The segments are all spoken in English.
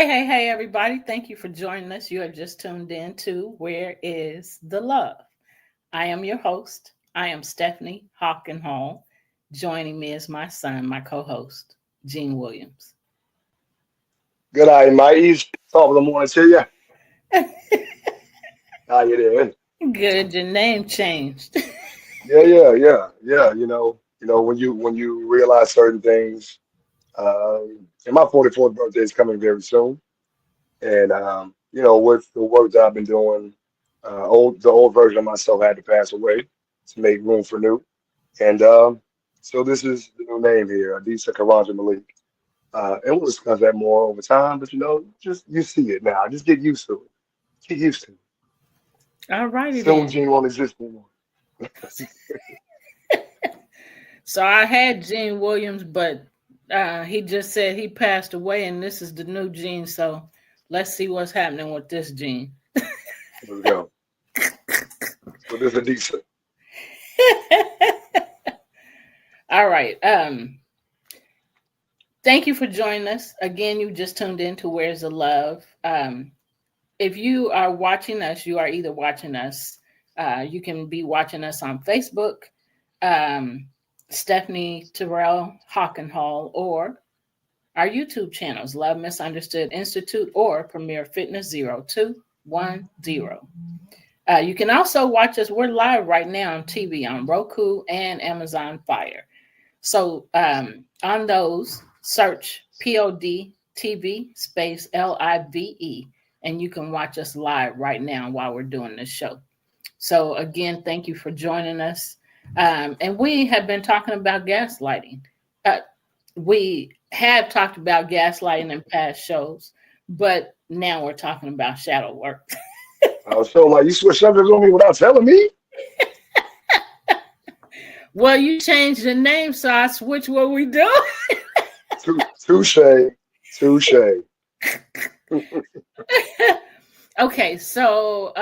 Hey, everybody. Thank you for joining us. You have just tuned in to Where is the Love? I am your host. I am Stephanie Hawkenhall. Joining me is my son, my co host, Gene Williams. Good eye, mateys. Top of the morning to you. How you doing? Good, your name changed. Yeah. When you realize certain things, and my 44th birthday is coming very soon, and with the work that I've been doing, the old version of myself had to pass away to make room for new, and so this is the new name here, Adisa Karanja Malik. And we'll discuss that more over time, but just you see it now. Just get used to it. Get used to it. All righty Soon then. Gene won't exist anymore. So I had Gene Williams, but he just said he passed away, and this is the new Gene. So let's see what's happening with this Gene. Here we go. So this is decent. All right. Thank you for joining us. Again, you just tuned in to Where's the Love? If you are watching us, you are either watching us, you can be watching us on Facebook, um, Stephanie Terrell Hawkenhall, or our YouTube channels, Love Misunderstood Institute or Premier Fitness 0210. You can also watch us. We're live right now on TV on Roku and Amazon Fire. So on those, search POD TV space LIVE, and you can watch us live right now while we're doing this show. So again, thank you for joining us. And we have been talking about gaslighting. Uh, we have talked about gaslighting in past shows, but now we're talking about shadow work. I was so like you switch subjects on me without telling me. Well, you changed the name, so I switch what we do. Touche, touche. Okay, so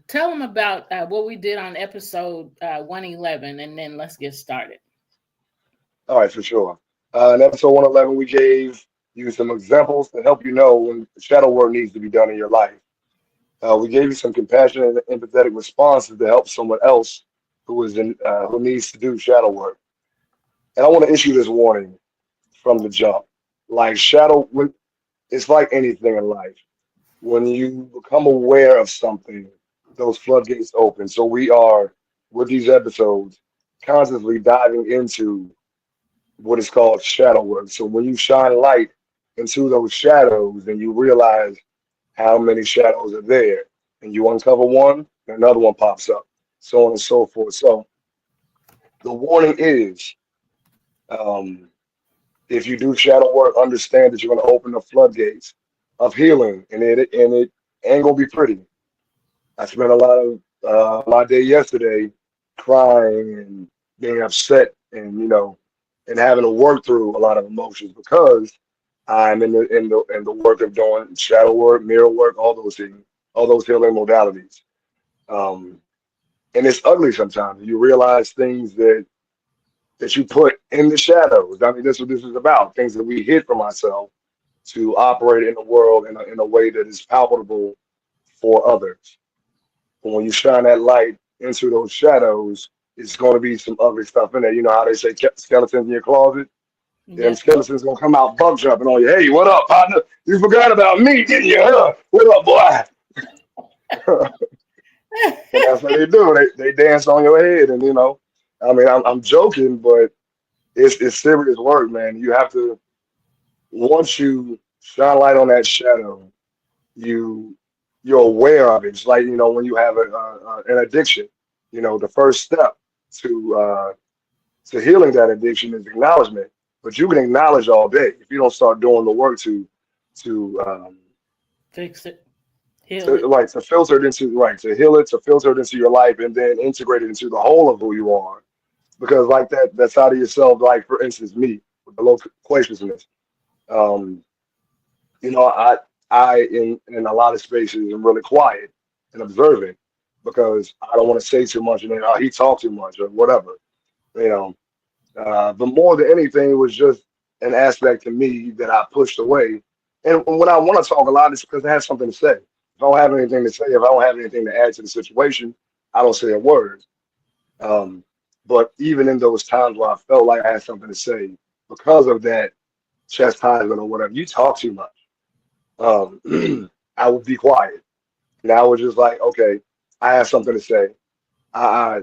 tell them about what we did on episode 111, and then let's get started. All right, for sure. In episode 111, we gave you some examples to help you know when shadow work needs to be done in your life. We gave you some compassionate and empathetic responses to help someone else who needs to do shadow work. And I want to issue this warning from the jump. Like it's like anything in life. When you become aware of something, those floodgates open. So we are, with these episodes, constantly diving into what is called shadow work. So when you shine light into those shadows and you realize how many shadows are there, and you uncover one, another one pops up, so on and so forth. So the warning is, um, if you do shadow work, understand that you're going to open the floodgates of healing, and it ain't gonna be pretty. I spent a lot of my day yesterday crying and being upset, and and having to work through a lot of emotions because I'm in the work of doing shadow work, mirror work, all those things, all those healing modalities. Um, and it's ugly sometimes. You realize things that you put in the shadows. I mean, that's what this is about. Things that we hid from ourselves to operate in the world in a way that is palatable for others. But when you shine that light into those shadows, it's going to be some ugly stuff in there. You know how they say skeletons in your closet? Them Yes. skeletons gonna come out bug jumping on you. Hey, what up, partner? You forgot about me, didn't you? Huh? What up, boy? And that's what they do. They dance on your head, and I mean, I'm joking, but it's serious work, man. You have to once you shine light on that shadow, you you're aware of it. It's like when you have an addiction. The first step to to healing that addiction is acknowledgement. But you can acknowledge all day if you don't start doing the work to Fix it, heal it. to filter it into to heal it, to filter it into your life, and then integrate it into the whole of who you are. Because like that side of yourself, like for instance, me with the loquaciousness. Um, you know, I in a lot of spaces am really quiet and observant because I don't want to say too much and then he talks too much or whatever. You know, but more than anything, it was just an aspect to me that I pushed away And when I want to talk a lot, it's because I have something to say. If I don't have anything to say, if I don't have anything to add to the situation, I don't say a word. Um, but even in those times where I felt like I had something to say, because of that chastisement or whatever, you talk too much. I would be quiet. And I was just like, okay, I have something to say. I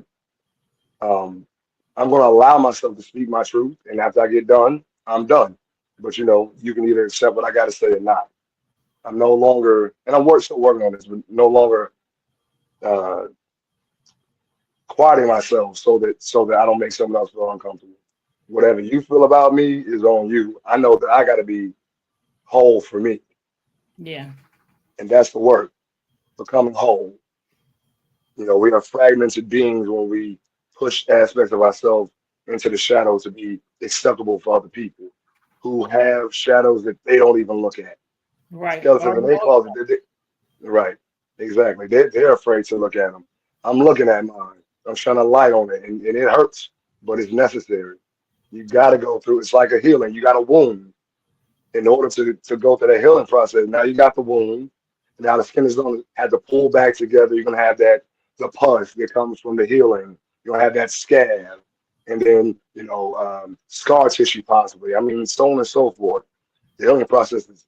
I'm going to allow myself to speak my truth, and after I get done, I'm done. But you can either accept what I got to say or not. I'm no longer, and still working on this, but no longer uh, quieting myself so that I don't make someone else feel uncomfortable. Whatever you feel about me is on you. I know that I got to be whole for me, Yeah. and that's the work, becoming whole. We are fragmented beings when we push aspects of ourselves into the shadows to be acceptable for other people who have shadows that they don't even look at. Right. Skeletons in their closet. Right. Exactly. They're afraid to look at them. I'm looking at mine. I'm shining a light on it, and it hurts, but it's necessary. You got to go through. It's like a healing. You got a wound in order to go through the healing process. Now you got the wound. Now the skin is going to have to pull back together. You're going to have the pus that comes from the healing. You're going to have that scab, and then scar tissue possibly. I mean, so on and so forth. The healing process is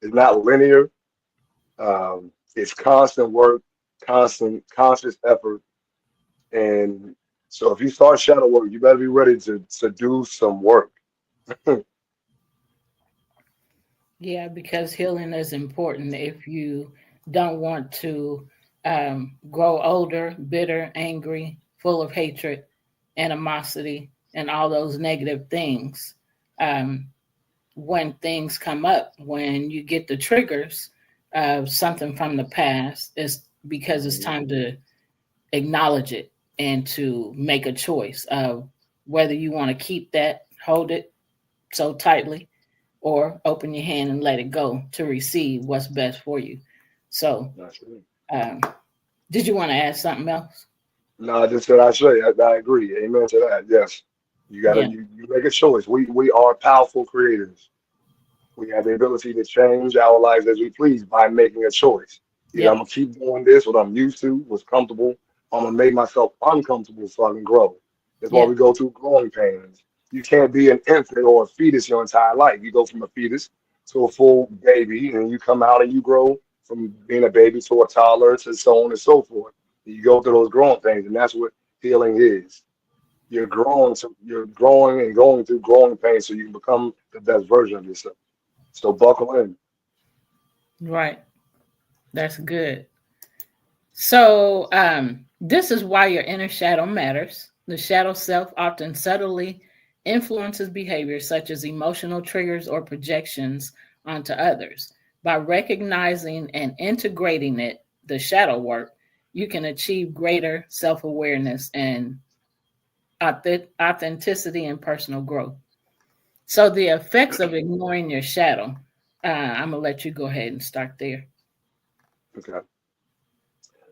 is not linear. It's constant work, constant conscious effort, and so if you start shadow work, you better be ready to do some work. Yeah, because healing is important if you don't want to grow older, bitter, angry, full of hatred, animosity, and all those negative things. Um, when things come up, when you get the triggers of something from the past, it's because it's time to acknowledge it and to make a choice of whether you want to keep that, hold it so tightly, or open your hand and let it go to receive what's best for you. So, That's it. um, did you want to add something else? No, I just said I say. I agree. Amen to that. Yes, you gotta Yeah, you make a choice. We are powerful creators. We have the ability to change our lives as we please by making a choice. Either I'm yep, gonna keep doing this, what I'm used to, what's comfortable, or I'm gonna make myself uncomfortable so I can grow. That's why we yep, go through growing pains. You can't be an infant or a fetus your entire life. You go from a fetus to a full baby, and you come out and you grow from being a baby to a toddler to so on and so forth. You go through those growing pains, and that's what healing is. You're growing and going through growing pains so you can become the best version of yourself. So buckle in. right. That's good. So, this is why your inner shadow matters. The shadow self often subtly influences behaviors such as emotional triggers or projections onto others. By recognizing and integrating it, the shadow work, you can achieve greater self awareness and authenticity and personal growth. So, the effects of ignoring your shadow, I'm going to let you go ahead and start there. Okay.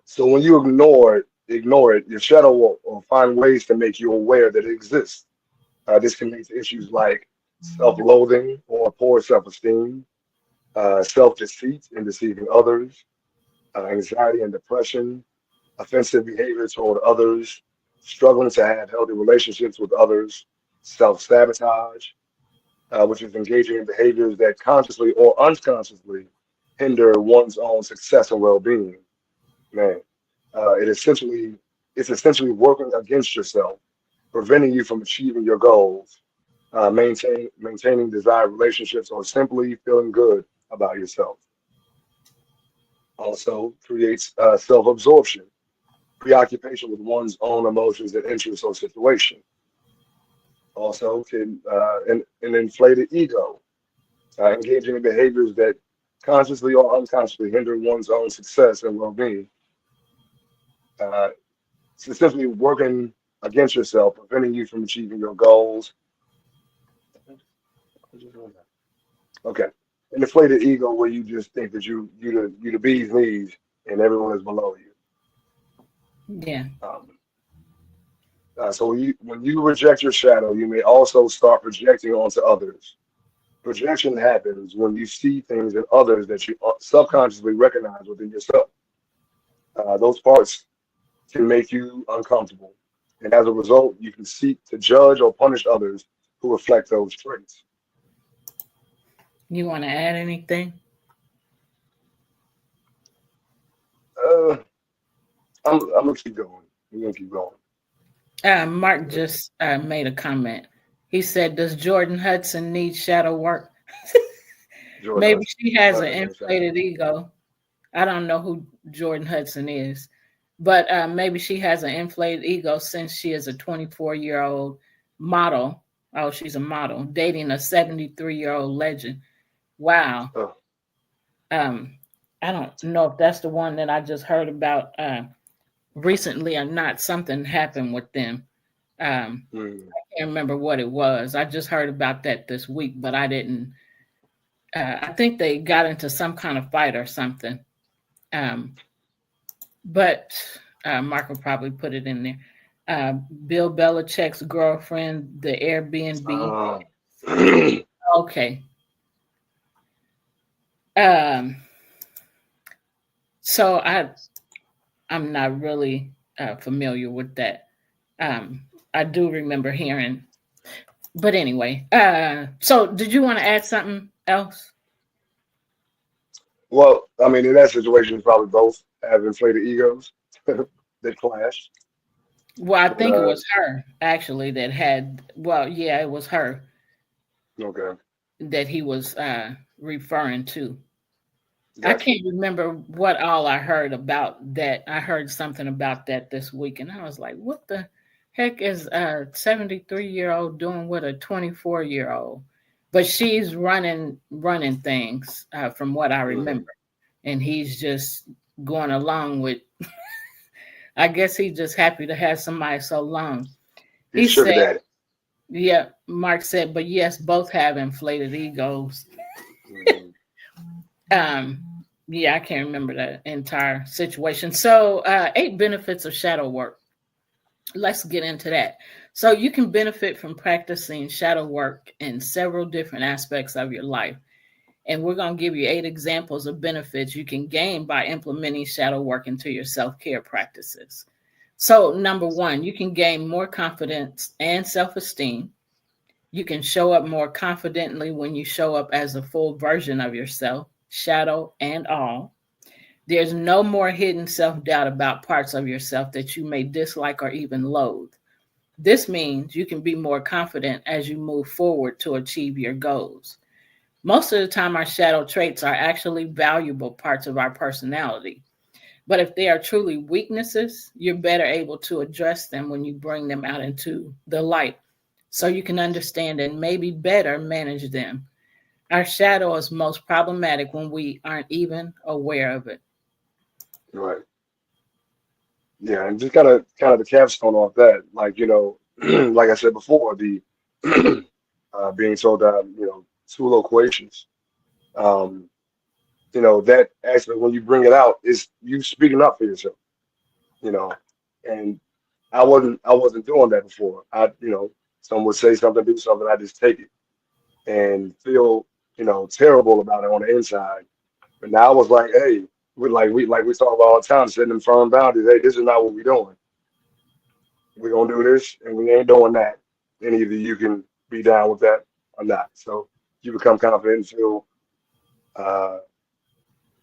So when you ignore it, your shadow will find ways to make you aware that it exists. This can lead to issues like self-loathing or poor self-esteem, self-deceit and deceiving others, anxiety and depression, offensive behavior toward others, struggling to have healthy relationships with others, self-sabotage, which is engaging in behaviors that consciously or unconsciously hinder one's own success and well-being. Man, uh, it essentially it's essentially working against yourself, preventing you from achieving your goals, maintaining desired relationships, or simply feeling good about yourself. Also creates self-absorption, preoccupation with one's own emotions and interests or situation. Also can an inflated ego, engaging in behaviors that consciously or unconsciously hinder one's own success and well-being. Uh, it's essentially working against yourself, preventing you from achieving your goals. Okay. An inflated ego where you just think that you the bee's knees and everyone is below you. Yeah. So when you reject your shadow, you may also start projecting onto others. Projection happens when you see things in others that you subconsciously recognize within yourself. Those parts can make you uncomfortable. And as a result, you can seek to judge or punish others who reflect those traits. You want to add anything? Uh, I'm gonna keep going. We're gonna keep going. Mark just made a comment. He said, "Does Jordan Hudson need shadow work?" Jordan Maybe Hudson. she has an Hudson and Shadow. inflated ego. I don't know who Jordan Hudson is, but maybe she has an inflated ego since she is a 24-year-old model. Oh, she's a model dating a 73-year-old legend. Wow. Oh, Um, I don't know if that's the one that I just heard about recently or not. Something happened with them. mm, Can't remember what it was. I just heard about that this week, but I didn't. I think they got into some kind of fight or something. Um, but Mark will probably put it in there. Bill Belichick's girlfriend, the Airbnb. uh, Okay. Um, so I'm not really familiar with that. I do remember hearing, but anyway. So did you want to add something else? well, I mean, in that situation, probably both have inflated egos that clash. Well, I But think it was her actually that had. Well, yeah, it was her okay, that he was referring to. I gotcha. can't remember what all I heard about that. I heard something about that this week, and I was like, "What the heck is a 73-year-old doing with a 24-year-old?" But she's running things from what I Hmm. remember, and he's just going along with. I guess he's just happy to have somebody so long. He's He sugar said, daddy. "Yeah." Mark said, "But yes, both have inflated egos." Hmm. Um, yeah, I can't remember the entire situation. So, 8 benefits of shadow work. Let's get into that. So, you can benefit from practicing shadow work in several different aspects of your life. And we're going to give you 8 examples of benefits you can gain by implementing shadow work into your self care practices. So, number one, you can gain more confidence and self esteem. You can show up more confidently when you show up as a full version of yourself, shadow and all. There's no more hidden self doubt about parts of yourself that you may dislike or even loathe. This means you can be more confident as you move forward to achieve your goals. Most of the time, our shadow traits are actually valuable parts of our personality. But if they are truly weaknesses, you're better able to address them when you bring them out into the light so you can understand and maybe better manage them. Our shadow is most problematic when we aren't even aware of it. Right. Yeah, and just kind of the capstone off that, like like I said before, the being told that two loquacious. Um, that actually when you bring it out is you speaking up for yourself. You know, and I wasn't doing that before. Someone would say something, do something, I just take it and feel terrible about it on the inside. But now I was like, hey, we talk about all the time, setting them firm boundaries. Hey, this is not what we're doing. We're gonna do this, and we ain't doing that. And either you can be down with that or not. So you become confident and feel uh,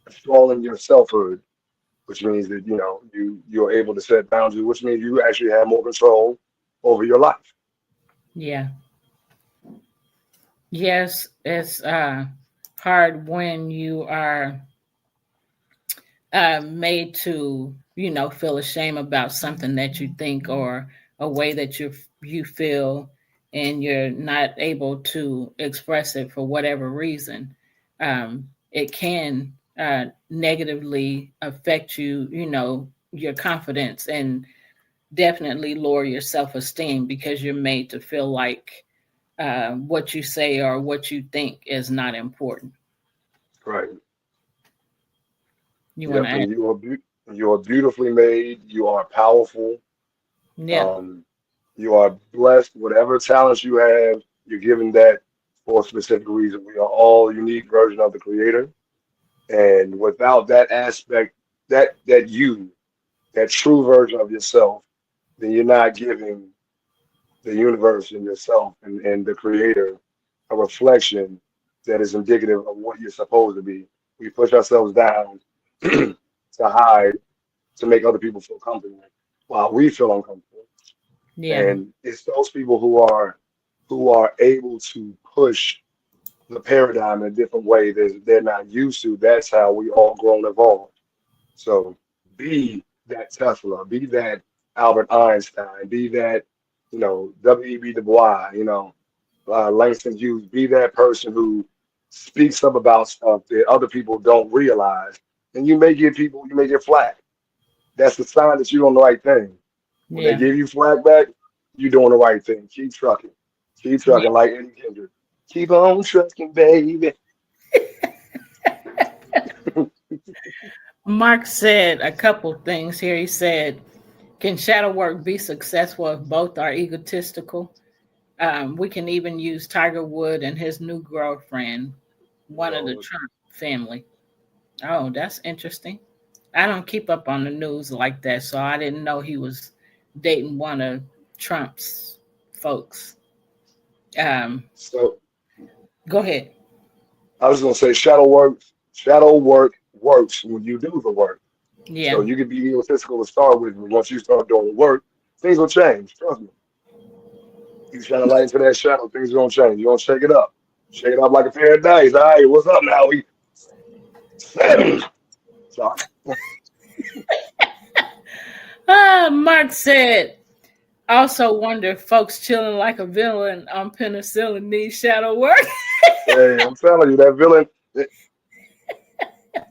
strong in your selfhood, which means that you're able to set boundaries, which means you actually have more control over your life. Yeah. Yes, it's hard when you are made to, feel ashamed about something that you think or a way that you feel, and you're not able to express it for whatever reason. It can negatively affect you, your confidence, and definitely lower your self esteem because you're made to feel like what you say or what you think is not important. Right. You want to Yep. add? And you are beautifully made. You are powerful. Yeah. Um, you are blessed. Whatever talents you have, you're given that for a specific reason. We are all a unique version of the creator. And without that aspect, that true version of yourself, then you're not giving the universe and yourself and the creator a reflection that is indicative of what you're supposed to be. We push ourselves down to hide, to make other people feel comfortable while we feel uncomfortable. Yeah. And it's those people who are able to push the paradigm in a different way that they're not used to. That's how we all grow and evolve. So be that Tesla, be that Albert Einstein, be that, W.E.B. Du Bois, Langston Hughes, be that person who speaks up about stuff that other people don't realize. And you may get flack. That's the sign that you're doing the right thing. When they Yeah. give you flack back, you're doing the right thing. Keep trucking. Keep Yeah. trucking like Eddie Kendrick. Keep on trucking, baby. Mark said a couple things here. He said, can shadow work be successful if both are egotistical? We can even use Tiger Wood and his new girlfriend, one of the Lord. Trump family. Oh, that's interesting. I don't keep up on the news like that, so I didn't know he was dating one of Trump's folks. Um, So Go ahead. I was gonna say shadow work works when you do the work. So Yeah, you can be egotistical to start with, but once you start doing the work, things will change. Trust me. You shine a light into that shadow, things are gonna change. You're gonna shake it up. Shake it up like a pair of dice. All right, what's up now? We sorry. Mark said, also wonder if folks chilling like a villain on penicillin need shadow work. Hey, I'm telling you, that villain,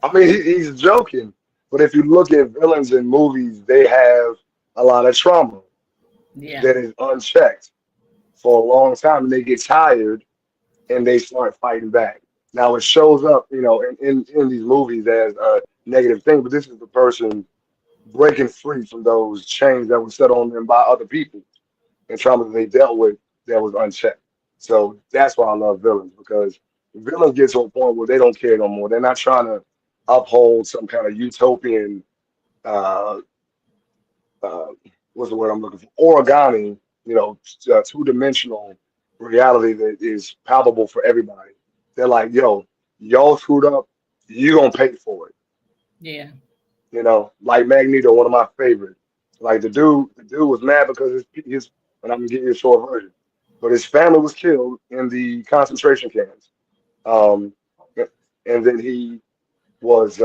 I mean, he's joking, but if you look at villains in movies, they have a lot of trauma Yeah, that is unchecked for a long time, and they get tired and they start fighting back. Now it shows up, in these movies as a negative thing, but this is the person breaking free from those chains that were set on them by other people and trauma that they dealt with that was unchecked. So that's why I love villains, because villains get to a point where they don't care no more. They're not trying to uphold some kind of utopian, uh, uh, what's the word I'm looking for? Origami, two-dimensional reality that is palpable for everybody. They're like, yo, y'all screwed up, you gonna pay for it. yeah, Like Magneto, one of my favorites. Like the dude was mad because and I'm gonna give you a short version, but his family was killed in the concentration camps. Um, and then he was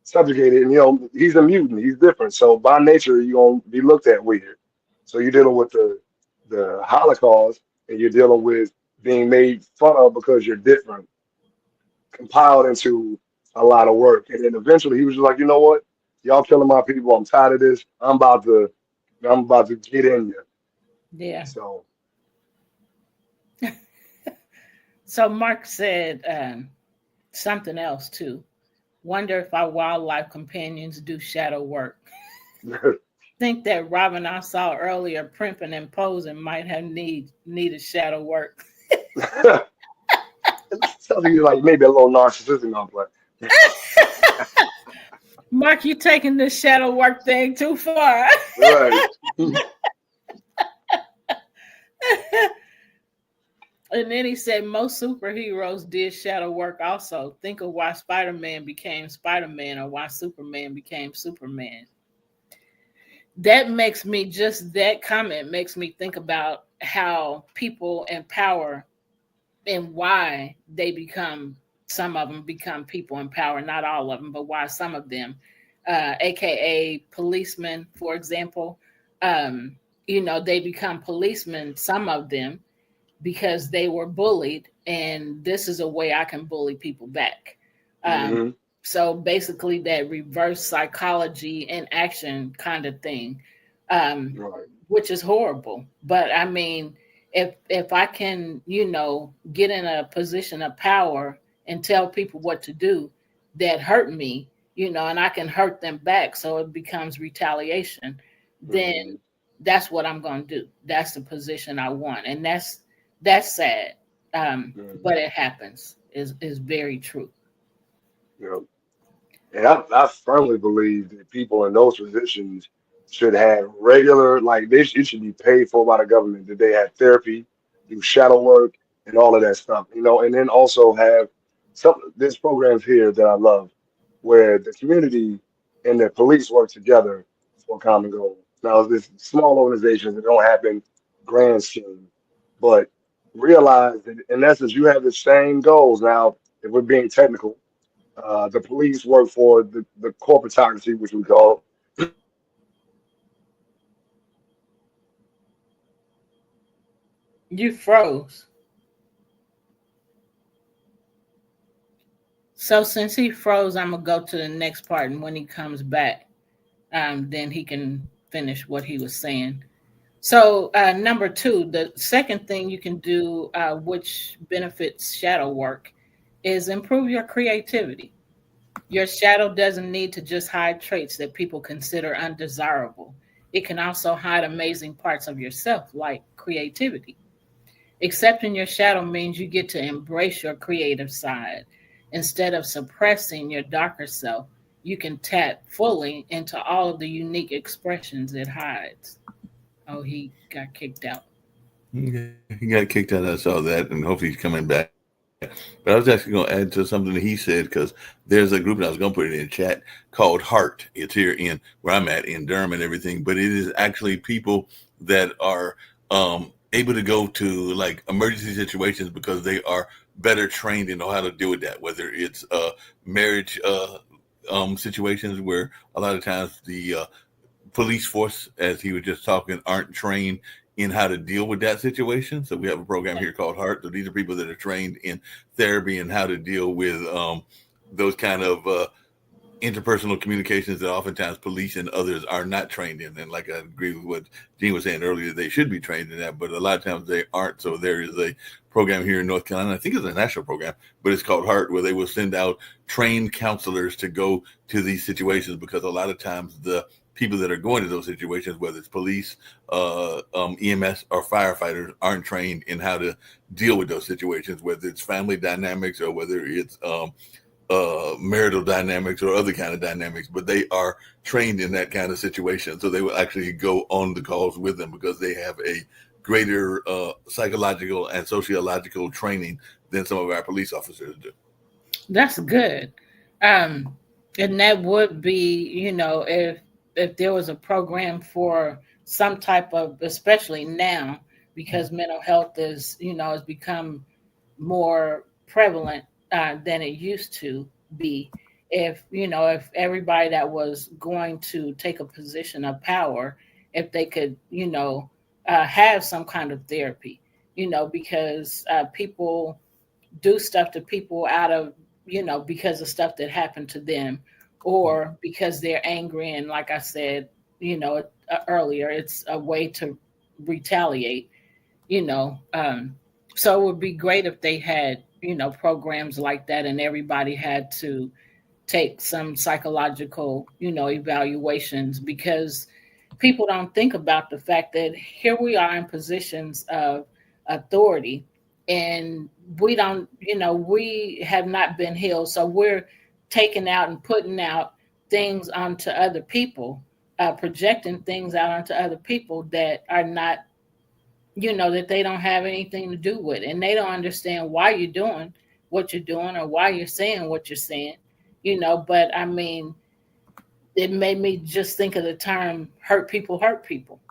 subjugated, and he's a mutant, he's different. So by nature, you're gonna be looked at weird. So you're dealing with the Holocaust, and you're dealing with being made fun of because you're different, compiled into a lot of work. And then eventually he was just like, you know what? Y'all killing my people. I'm tired of this. I'm about to get in you. yeah. So So Mark said something else too. Wonder if our wildlife companions do shadow work. Think that Robin I saw earlier primping and posing might have needed shadow work. something like maybe a little narcissistic on play. Mark, you taking this shadow work thing too far. Right. And then he said most superheroes did shadow work also. Think of why Spider-Man became Spider-Man or why Superman became Superman. That comment makes me think about how people in power and why some of them become people in power, not all of them, but why some of them, aka policemen, for example, um, they become policemen, some of them, because they were bullied, and this is a way I can bully people back. Um, Hmm. so basically, that reverse psychology in action kind of thing, um, Right. which is horrible. But I mean, if I can, get in a position of power and tell people what to do that hurt me, and I can hurt them back, so it becomes retaliation, then Hmm. that's what I'm going to do. That's the position I want, and that's sad. but it happens is very true. You know, and I firmly believe that people in those positions should have regular, like it should be paid for by the government, that they have therapy, do shadow work, and all of that stuff, and then also have there's programs here that I love where the community and the police work together for a common goal. Now, this small organizations that don't happen grand scheme, but realize that in essence you have the same goals. Now, if we're being technical, the police work for the corporatocracy, which we call, You froze. So since he froze, I'm gonna go to the next part, and when he comes back, then he can finish what he was saying. So number two, the second thing you can do, which benefits shadow work, is improve your creativity. Your shadow doesn't need to just hide traits that people consider undesirable. It can also hide amazing parts of yourself, like creativity. Accepting your shadow means you get to embrace your creative side. Instead of suppressing your darker self, you can tap fully into all of the unique expressions it hides. Oh, he got kicked out. He got kicked out. I saw that, and hopefully he's coming back. But I was actually going to add to something that he said because there's a group, and I was going to put it in chat, called Heart. It's here in where I'm at in Durham and everything, but it is actually people that are able to go to like emergency situations because they are better trained and know how to deal with that. Whether it's marriage situations where a lot of times the police force, as he was just talking, aren't trained in how to deal with that situation. So we have a program here called Heart. So these are people that are trained in therapy and how to deal with those kind of interpersonal communications that oftentimes police and others are not trained in. And like I agree with what Gene was saying earlier, they should be trained in that, but a lot of times they aren't. So there is a program here in North Carolina, I think it's a national program, but it's called Heart, where they will send out trained counselors to go to these situations, because a lot of times the people that are going to those situations, whether it's police, EMS, or firefighters, aren't trained in how to deal with those situations, whether it's family dynamics or whether it's marital dynamics or other kind of dynamics, but they are trained in that kind of situation. So they will actually go on the calls with them because they have a greater psychological and sociological training than some of our police officers do. That's good. And that would be, if there was a program for some type of, especially now, because mental health has become more prevalent than it used to be. If everybody that was going to take a position of power, if they could, have some kind of therapy, because people do stuff to people out of, because of stuff that happened to them, or because they're angry. And like I said, earlier, it's a way to retaliate, you know. So it would be great if they had, programs like that, and everybody had to take some psychological, evaluations, because people don't think about the fact that here we are in positions of authority, and we don't, we have not been healed. So we're taking out and putting out things onto other people, projecting things out onto other people that are not, that they don't have anything to do with, and they don't understand why you're doing what you're doing or why you're saying what you're saying, But I mean, it made me just think of the term hurt people hurt people.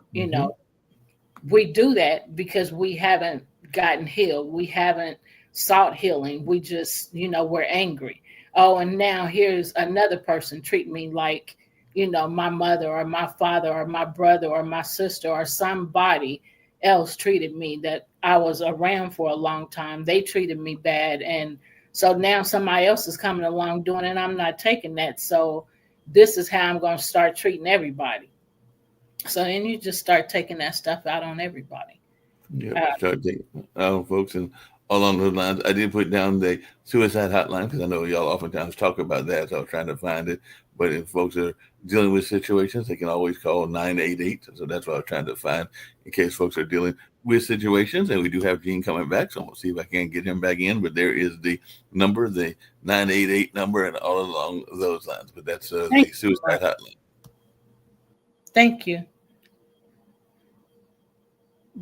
We do that because we haven't gotten healed. We haven't sought healing. We just, we're angry. Oh, and now here's another person treat me like, my mother or my father or my brother or my sister or somebody else treated me that I was around for a long time. They treated me bad. And so now somebody else is coming along doing it, and I'm not taking that. So this is how I'm going to start treating everybody. So then you just start taking that stuff out on everybody. Yeah, start taking folks, and along those lines, I did put down the suicide hotline because I know y'all oftentimes talk about that. So I was trying to find it. But if folks are dealing with situations, they can always call 988. So that's what I'm trying to find in case folks are dealing with situations. And we do have Gene coming back, so we'll see if I can get him back in. But there is the number, the 988 number, and all along those lines. But that's the suicide hotline. Thank you.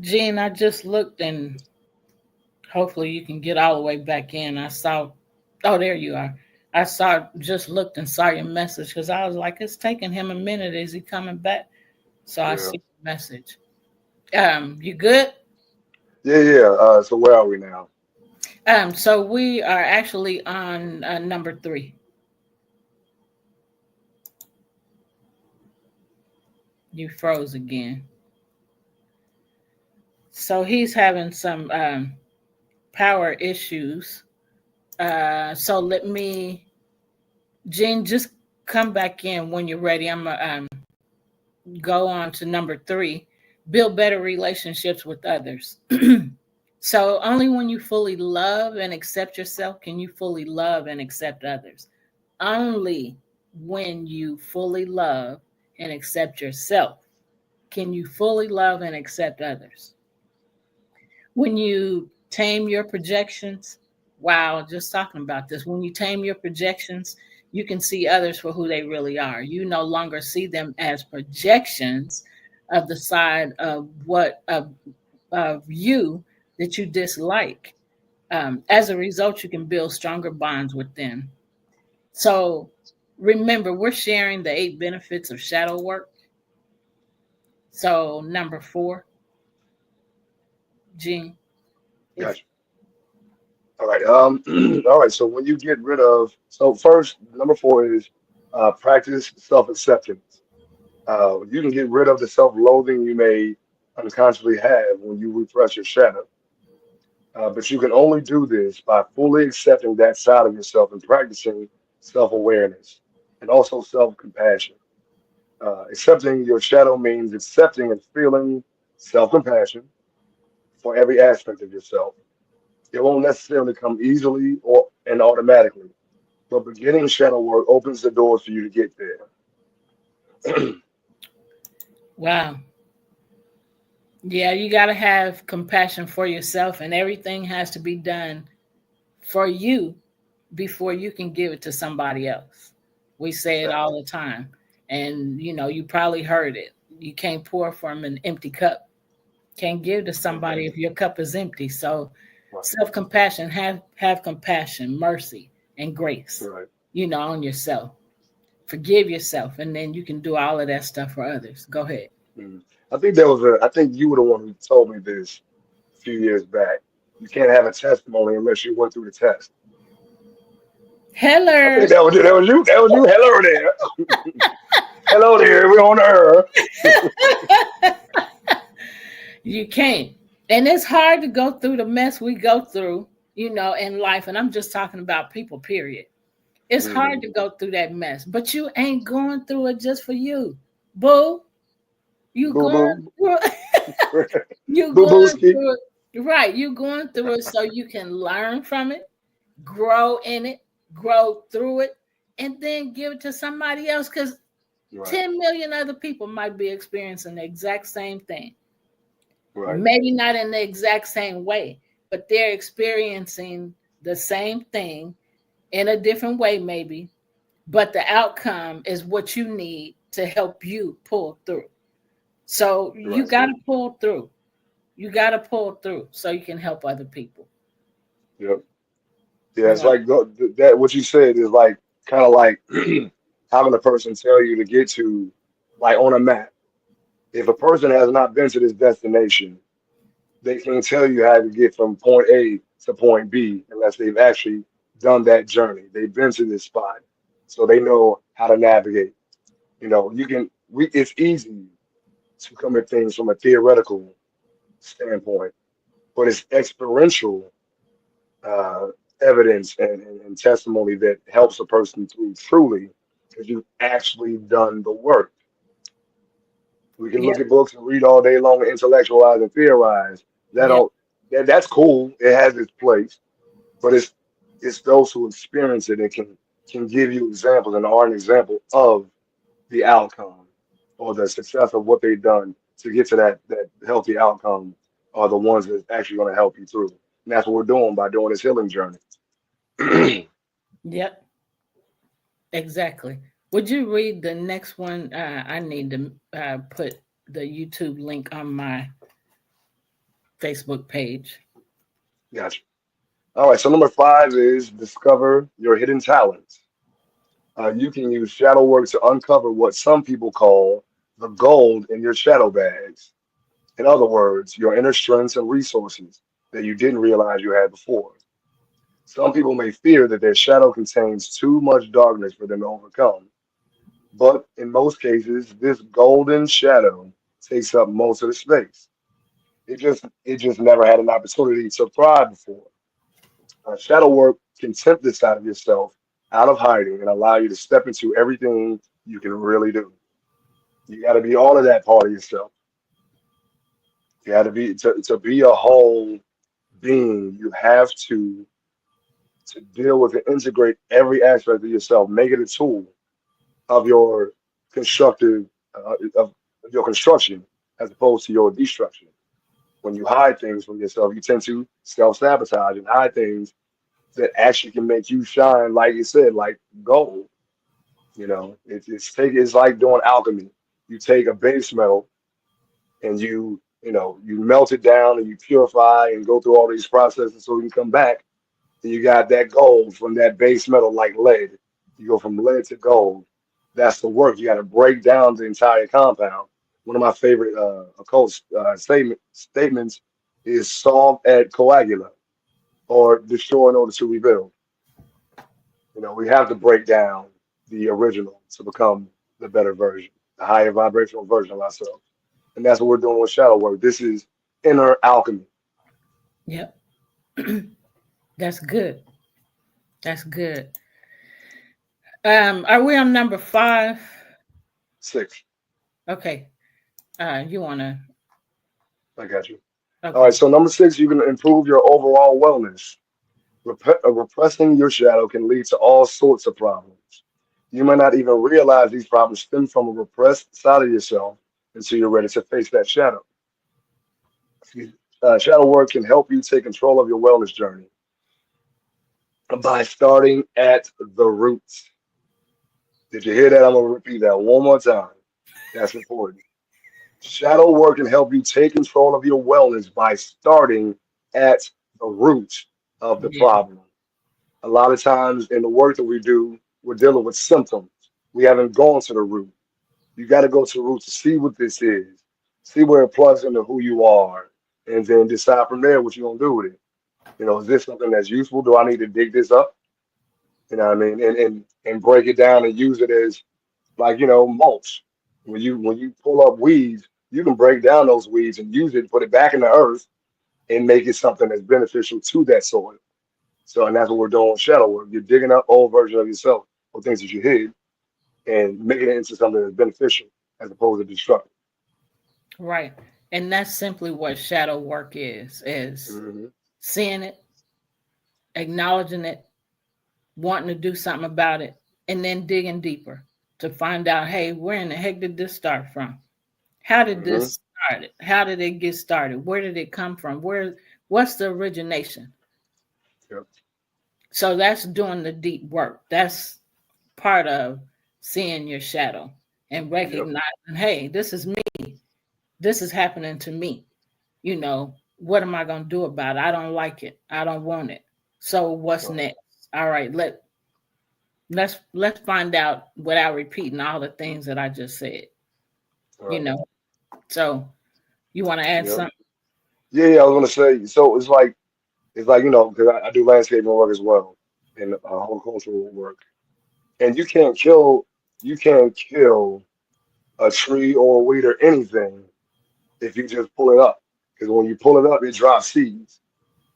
Gene, I just looked, and hopefully you can get all the way back in. I saw, oh, there you are. I just looked and saw your message because I was like, it's taking him a minute. Is he coming back? So I see the message. You good? Yeah. So where are we now? So we are actually on number 3. You froze again. So he's having some power issues. So let me, Gene, just come back in when you're ready. I'm going to go on to number 3, build better relationships with others. So only when you fully love and accept yourself can you fully love and accept others. Only when you fully love and accept yourself can you fully love and accept others. When you tame your projections, wow, just talking about this, when you tame your projections, you can see others for who they really are. You no longer see them as projections of the side of what of you that you dislike. As a result, you can build stronger bonds with them. So remember, we're sharing the 8 benefits of shadow work. So number 4, Gene. Gotcha. All right. All right. So when you get rid of, so first, number 4 is practice self-acceptance. You can get rid of the self-loathing you may unconsciously have when you repress your shadow. But you can only do this by fully accepting that side of yourself and practicing self-awareness and also self-compassion. Accepting your shadow means accepting and feeling self-compassion for every aspect of yourself. It won't necessarily come easily and automatically, but beginning shadow work opens the doors for you to get there. Wow. Yeah, you got to have compassion for yourself, and everything has to be done for you before you can give it to somebody else. We say it all the time, and you probably heard it. You can't pour from an empty cup. Can't give to somebody if your cup is empty. So self-compassion, have compassion, mercy, and grace, on yourself. Forgive yourself, and then you can do all of that stuff for others. Go ahead. I think I think you were the one who told me this a few years back. You can't have a testimony unless you went through the test. Hello. I think that was you. That was you. Hello there. Hello there. We're on Earth. You can't. And it's hard to go through the mess we go through, in life. And I'm just talking about people, period. It's hard to go through that mess, but you ain't going through it just for you. Boo. You going through it. You going through it. Right. You going through it so you can learn from it, grow in it, grow through it, and then give it to somebody else, because 10 million other people might be experiencing the exact same thing. Maybe not in the exact same way, but they're experiencing the same thing in a different way, maybe. But the outcome is what you need to help you pull through. So you got to pull through. You got to pull through so you can help other people. Yep. Yeah, it's like that. What you said is like kind of like having a person tell you to get to, like, on a map. If a person has not been to this destination, they can tell you how to get from point A to point B unless they've actually done that journey. They've been to this spot, so they know how to navigate. It's easy to come at things from a theoretical standpoint, but it's experiential evidence and testimony that helps a person through truly, because you've actually done the work. We can look at books and read all day long and intellectualize and theorize. That's cool. It has its place, but it's those who experience it and can give you examples and are an example of the outcome or the success of what they've done to get to that healthy outcome are the ones that's actually going to help you through. And that's what we're doing by doing this healing journey. Yep, exactly. Would you read the next one? I need to put the YouTube link on my Facebook page. Gotcha. All right. So number 5 is discover your hidden talents. You can use shadow work to uncover what some people call the gold in your shadow bags. In other words, your inner strengths and resources that you didn't realize you had before. Some people may fear that their shadow contains too much darkness for them to overcome, but in most cases, this golden shadow takes up most of the space. It just never had an opportunity to thrive before. Shadow work can tempt this side of yourself out of hiding and allow you to step into everything you can really do. You got to be all of that part of yourself. You got to be to be a whole being. You have to deal with and integrate every aspect of yourself. Make it a tool of your constructive of your construction as opposed to your destruction. When you hide things from yourself, you tend to self sabotage and hide things that actually can make you shine, like you said, like gold. It's like doing alchemy. You take a base metal and you melt it down and you purify and go through all these processes so you can come back and you got that gold from that base metal like lead. You go from lead to gold. That's the work. You got to break down the entire compound. One of my favorite occult statements is solve et coagula, or destroy in order to rebuild. We have to break down the original to become the better version, the higher vibrational version of ourselves. And that's what we're doing with shadow work. This is inner alchemy. Yep. That's good. That's good. Are we on number 5? 6. Okay. You wanna? I got you. Okay. All right. So number 6, you can improve your overall wellness. Repressing your shadow can lead to all sorts of problems. You might not even realize these problems stem from a repressed side of yourself until you're ready to face that shadow. Shadow work can help you take control of your wellness journey by starting at the roots. Did you hear that? I'm going to repeat that one more time. That's important. Shadow work can help you take control of your wellness by starting at the root of the Yeah. problem. A lot of times in the work that we do, we're dealing with symptoms. We haven't gone to the root. You got to go to the root to see what this is, see where it plugs into who you are, and then decide from there what you're going to do with it. Is this something that's useful? Do I need to dig this up? You know what I mean? And break it down and use it as like, mulch. When you pull up weeds, you can break down those weeds and use it, put it back in the earth and make it something that's beneficial to that soil. So, and that's what we're doing with shadow work. You're digging up old version of yourself or things that you hid and making it into something that's beneficial as opposed to destructive. Right. And that's simply what shadow work is Hmm. seeing it, acknowledging it, wanting to do something about it, and then digging deeper to find out, hey, where in the heck did this start from? How did Hmm. this start? How did it get started? Where did it come from? What's the origination? Yep. So that's doing the deep work. That's part of seeing your shadow and Yep. recognizing, hey, this is me. This is happening to me. What am I going to do about it? I don't like it. I don't want it. So what's Right. next? All right, let's find out without repeating all the things that I just said. You Right. know. So you want to add Yep. something? Yeah. I was gonna say. So it's like because I do landscaping work as well and horticultural work, and you can't kill a tree or a weed or anything if you just pull it up. Because when you pull it up, it drops seeds.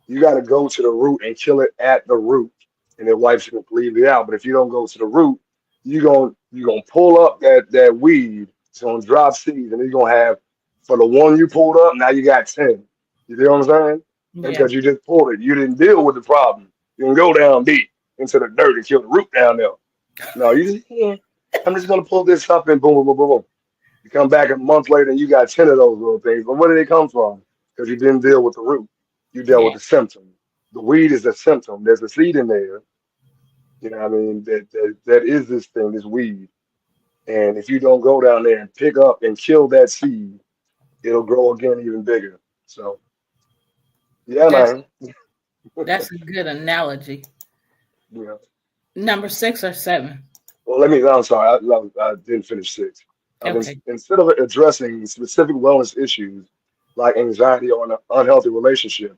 You got to go to the root and kill it at the root, and it wipes it completely out. But if you don't go to the root, you gonna pull up that weed. It's gonna drop seeds, and you're gonna have for the one you pulled up. Now you got 10. You see what I'm saying? Yeah. Because you just pulled it. You didn't deal with the problem. You can go down deep into the dirt and kill the root down there. No, you just can't. I'm just gonna pull this up and boom, boom, boom, boom, boom. You come back a month later and you got 10 of those little things. But where did they come from? Because you didn't deal with the root. You dealt with Yeah, the symptom. The weed is a symptom. There's a seed in there. You know what I mean? That is this thing, this weed. And if you don't go down there and pick up and kill that seed, it'll grow again even bigger. So yeah, that's man. that's a good analogy. Yeah. Number 6 or 7. Well, I'm sorry. I didn't finish six. Okay. Instead of addressing specific wellness issues like anxiety or an unhealthy relationship,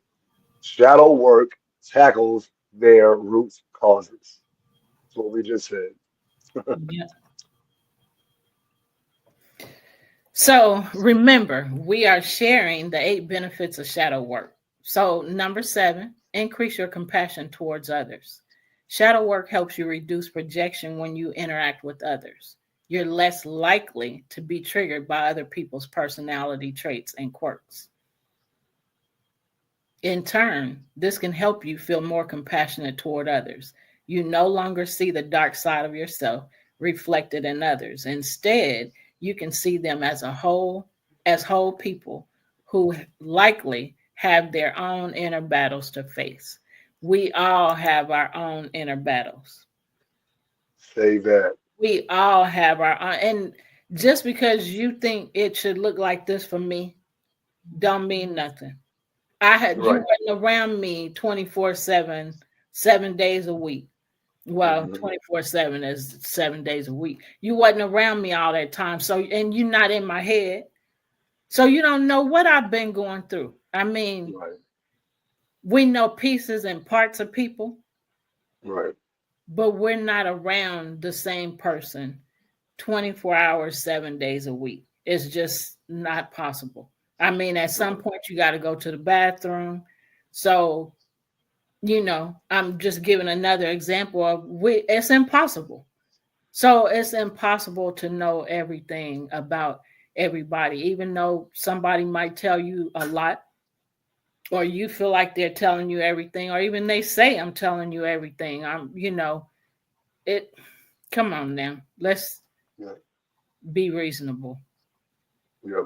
shadow work tackles their root causes. That's what we just said. Yeah. So remember, we are sharing the 8 benefits of shadow work. So, number 7, increase your compassion towards others. Shadow work helps you reduce projection when you interact with others. You're less likely to be triggered by other people's personality traits and quirks. In turn, this can help you feel more compassionate toward others. You no longer see the dark side of yourself reflected in others. Instead, you can see them as whole people who likely have their own inner battles to face. We all have our own inner battles. Say that. We all have our own, and just because you think it should look like this for me, don't mean nothing. I had you Right. wasn't around me 24/7, 7 days a week. Well, Hmm. 24/7 is 7 days a week. You wasn't around me all that time. So, and you're not in my head. So you don't know what I've been going through. I mean, Right. we know pieces and parts of people, Right. but we're not around the same person 24 hours, 7 days a week. It's just not possible. I mean, at some Right. point you got to go to the bathroom. So, I'm just giving another example of it's impossible. So it's impossible to know everything about everybody, even though somebody might tell you a lot, or you feel like they're telling you everything, or even they say, I'm telling you everything. It, come on now. Let's Yeah. be reasonable. Yeah.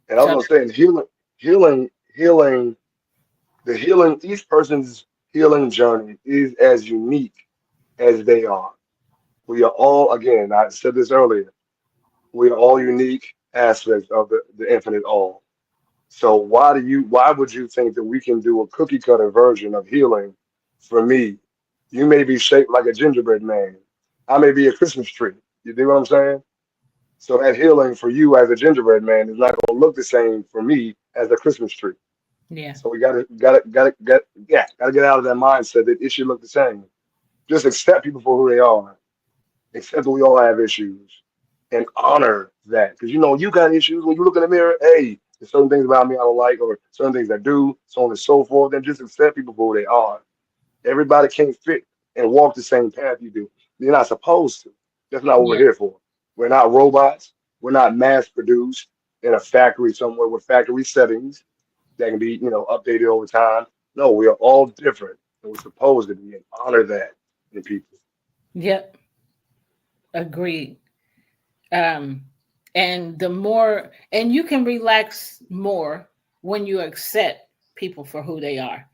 And I was So, gonna say, in healing, the healing, each person's healing journey is as unique as they are. We are all, again, I said this earlier, we are all unique aspects of the infinite all. So why would you think that we can do a cookie cutter version of healing for me? You may be shaped like a gingerbread man. I may be a Christmas tree. You do what I'm saying? So that healing for you as a gingerbread man is not going to look the same for me as a Christmas tree. yeah. So we gotta get out of that mindset that it should look the same. Just accept people for who they are. Accept that we all have issues and honor that. Because you got issues when you look in the mirror. Hey, there's certain things about me I don't like, or certain things I do, so on and so forth. Then just accept people for who they are. Everybody can't fit and walk the same path you do. You're not supposed to. That's not what we're Yeah. here for. We're not robots. We're not mass produced in a factory somewhere with factory settings that can be, updated over time. No, we are all different, and we're supposed to be and honor that in people. Yep. Agreed. Um, and the more, and you can relax more when you accept people for who they are.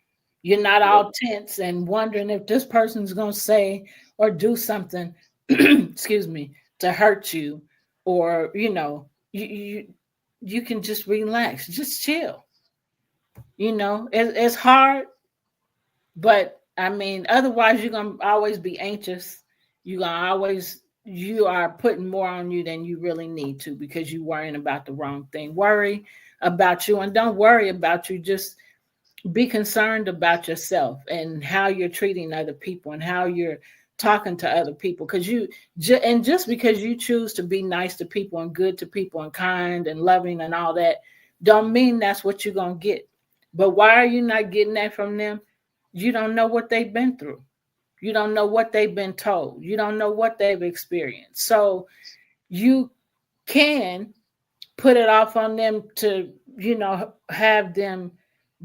You're not Yep. all tense and wondering if this person's going to say or do something, excuse me, to hurt you, or you can just relax, just chill. It's hard, but I mean, otherwise you're gonna always be anxious. You are putting more on you than you really need to, because you're worrying about the wrong thing. Worry about you, and don't worry about you. Just be concerned about yourself and how you're treating other people and how you're talking to other people. Because and just because you choose to be nice to people and good to people and kind and loving and all that, don't mean that's what you're gonna get. But why are you not getting that from them? You don't know what they've been through. You don't know what they've been told. You don't know what they've experienced. So you can put it off on them to, have them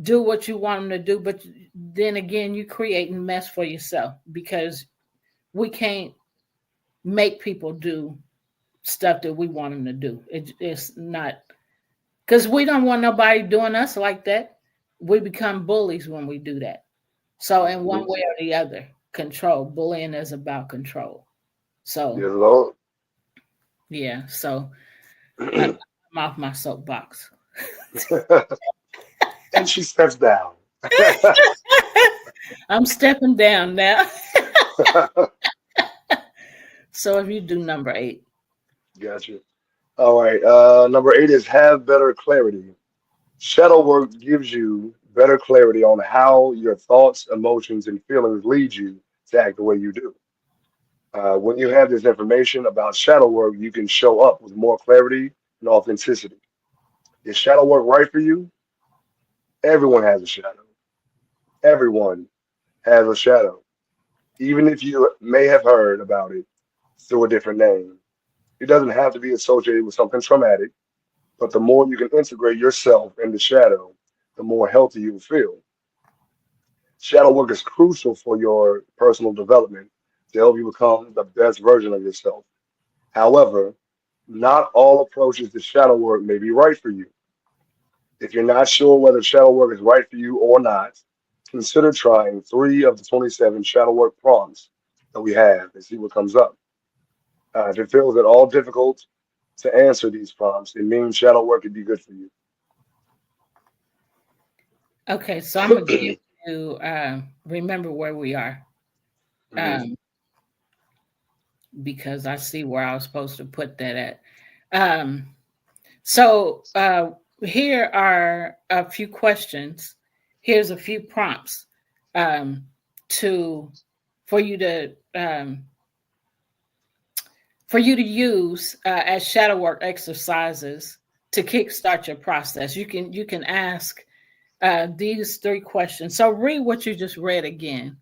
do what you want them to do. But then again, you creating mess for yourself, because we can't make people do stuff that we want them to do. It's not because we don't want nobody doing us like that. We become bullies when we do that. So in one way or the other, control. Bullying is about control. So Yes, Lord. yeah, so I'm off my soapbox. And she steps down. I'm stepping down now. So if you do number 8. Gotcha. All right. Number 8 is have better clarity. Shadow work gives you better clarity on how your thoughts, emotions, and feelings lead you to act the way you do. When you have this information about shadow work, you can show up with more clarity and authenticity. Is shadow work right for you? Everyone has a shadow. Everyone has a shadow, even if you may have heard about it through a different name. It doesn't have to be associated with something traumatic, but the more you can integrate yourself in the shadow, the more healthy you will feel. Shadow work is crucial for your personal development to help you become the best version of yourself. However, not all approaches to shadow work may be right for you. If you're not sure whether shadow work is right for you or not, consider trying 3 of the 27 shadow work prompts that we have and see what comes up. If it feels at all difficult to answer these prompts, it means shadow work could be good for you. Okay, so I'm gonna give you remember where we are. Mhm. Um, because I see where I was supposed to put that at. Um, so here are a few questions. Here's a few prompts um, to for you to use as shadow work exercises to kickstart your process. You can ask these 3 questions. So read what you just read again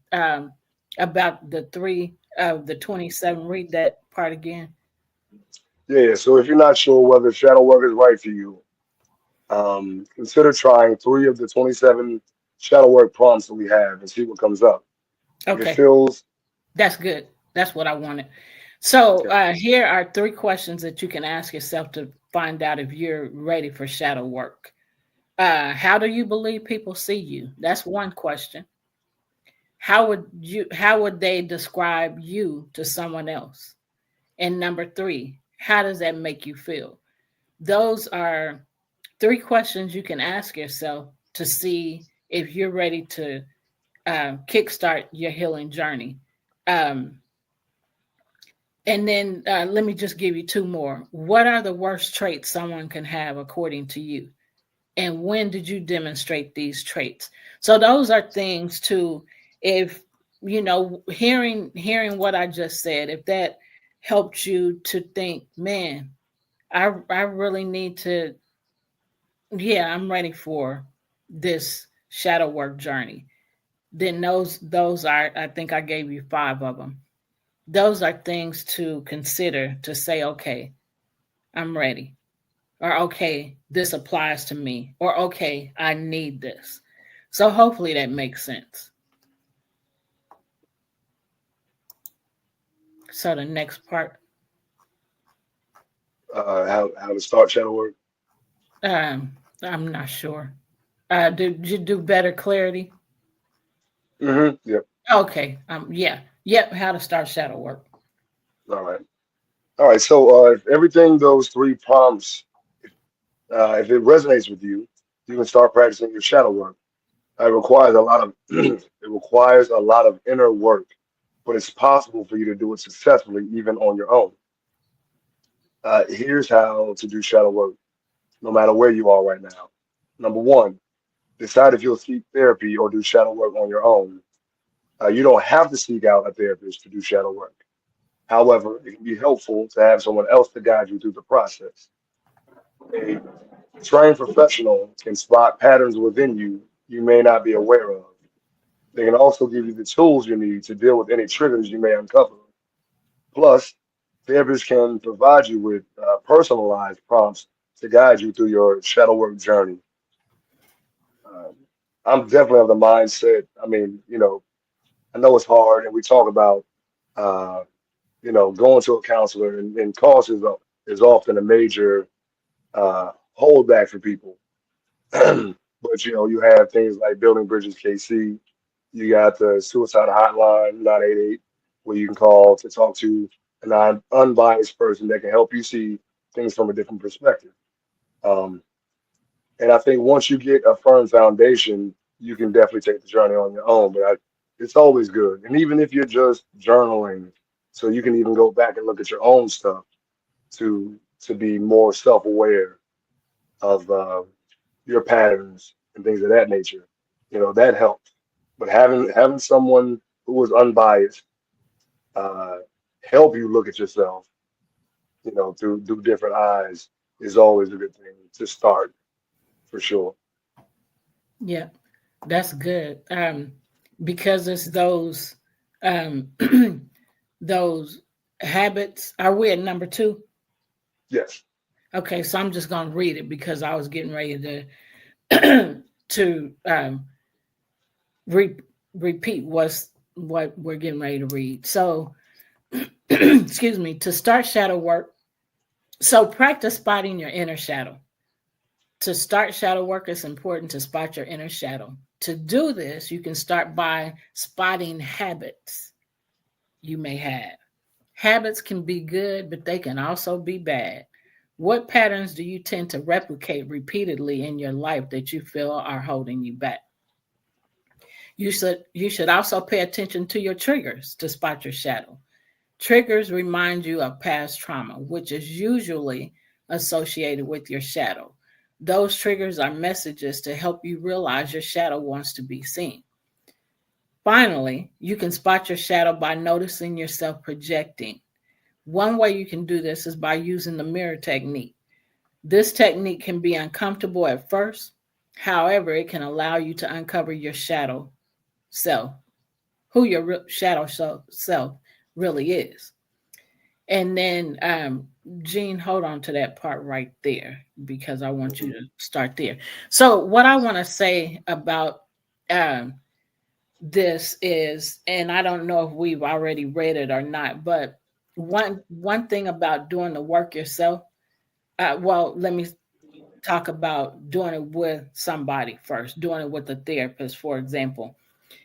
about the 3 of the 27. Read that part again. Yeah, so if you're not sure whether shadow work is right for you, consider trying 3 of the 27 shadow work prompts that we have and see what comes up. If it Okay, feels that's good. That's what I wanted. So okay, here are 3 questions that you can ask yourself to find out if you're ready for shadow work. How do you believe people see you? That's one question. How would they describe you to someone else? And number 3, how does that make you feel? Those are 3 questions you can ask yourself to see if you're ready to kickstart your healing journey. Um, and then let me just give you 2 more. What are the worst traits someone can have according to you? And when did you demonstrate these traits? So those are things to, if hearing what I just said, if that helped you to think, man, I really need to, yeah, I'm ready for this shadow work journey. Then those are, I think I gave you 5 of them. Those are things to consider to say, okay, I'm ready. Or okay, this applies to me. Or okay, I need this. So hopefully that makes sense. So the next part, how to start shadow work. I'm not sure. Did you do better clarity? Yep. Okay. Yeah. Yep. How to start shadow work. All right. All right. So if everything those 3 prompts, if it resonates with you, you can start practicing your shadow work. It requires a lot of it requires a lot of inner work, but it's possible for you to do it successfully even on your own. Here's how to do shadow work, no matter where you are right now. Number one, decide if you'll seek therapy or do shadow work on your own. You don't have to seek out a therapist to do shadow work. However, it can be helpful to have someone else to guide you through the process. A trained professional can spot patterns within you you may not be aware of. They can also give you the tools you need to deal with any triggers you may uncover. Plus, therapists can provide you with personalized prompts to guide you through your shadow work journey. Um, I'm definitely of the mindset. I mean, I know it's hard, and we talk about uh, going to a counselor and cost is often a major holdback for people. But you have things like Building Bridges KC. You got the suicide hotline 988, where you can call to talk to an unbiased person that can help you see things from a different perspective. Um, and I think once you get a firm foundation, you can definitely take the journey on your own. But it's always good, and even if you're just journaling, so you can even go back and look at your own stuff to be more self-aware of your patterns and things of that nature. That helps. But having someone who is unbiased uh, help you look at yourself, through different eyes is always a good thing to start for sure. Yeah, that's good. Because it's those um those habits. Are we at number 2? Yes. Okay, so I'm just gonna read it because I was getting ready to to repeat what we're getting ready to read. So excuse me, to start shadow work. So practice spotting your inner shadow. To start shadow work, it's important to spot your inner shadow. To do this, you can start by spotting habits you may have. Habits can be good, but they can also be bad. What patterns do you tend to replicate repeatedly in your life that you feel are holding you back? You should also pay attention to your triggers to spot your shadow. Triggers remind you of past trauma, which is usually associated with your shadow. Those triggers are messages to help you realize your shadow wants to be seen. Finally, you can spot your shadow by noticing yourself projecting. One way you can do this is by using the mirror technique. This technique can be uncomfortable at first. However, it can allow you to uncover your shadow self, who your shadow self really is. And then, Jean, hold on to that part right there because I want you to start there. So, what I want to say about this is, and I don't know if we've already read it or not, but one thing about doing the work yourself. Well, let me talk about doing it with somebody first. Doing it with a therapist, for example.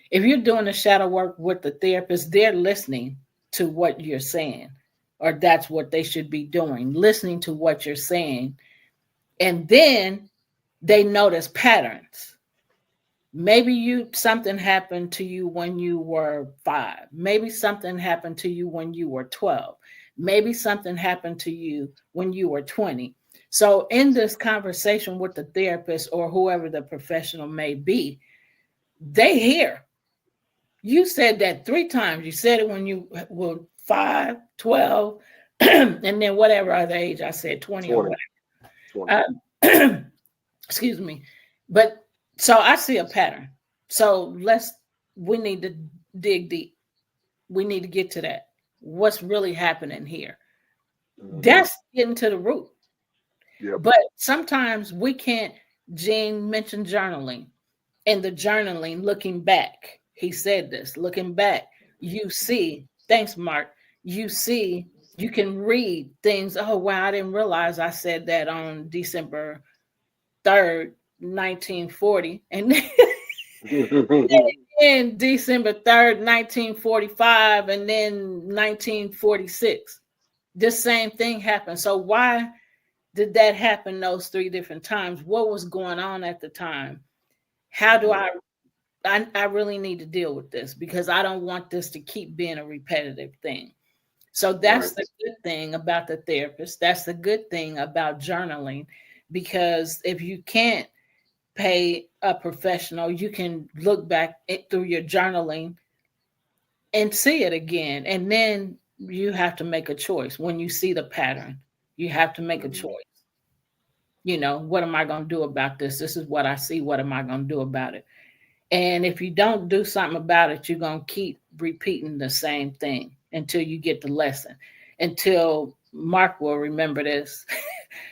If you're doing the shadow work with the therapist, they're listening to what you're saying, or that's what they should be doing, listening to what you're saying. And then they notice patterns. Maybe something happened to you when you were 5. Maybe something happened to you when you were 12. Maybe something happened to you when you were 20. So in this conversation with the therapist or whoever the professional may be, they hear. You said that 3 times. You said it when you were 5, 12, and then whatever other age I said, 20 or whatever. 20. Excuse me. But so I see a pattern. So we need to dig deep. We need to get to that. What's really happening here? Mm-hmm. That's getting to the root. Yep. But sometimes we can't. Jean mentioned journaling. And the journaling, looking back, he said this, looking back, you see, thanks, Mark, you see, you can read things. Oh, wow, I didn't realize I said that on December 3rd, 1940. And then December 3rd, 1945, and then 1946. The same thing happened. So why did that happen those 3 different times? What was going on at the time? How do I really need to deal with this because I don't want this to keep being a repetitive thing. So that's the good thing about the therapist. That's the good thing about journaling, because if you can't pay a professional, you can look back through your journaling and see it again. And then you have to make a choice. When you see the pattern, you have to make a choice. What am I going to do about this? This is what I see. What am I going to do about it? And if you don't do something about it, you're going to keep repeating the same thing until you get the lesson, until Mark will remember this.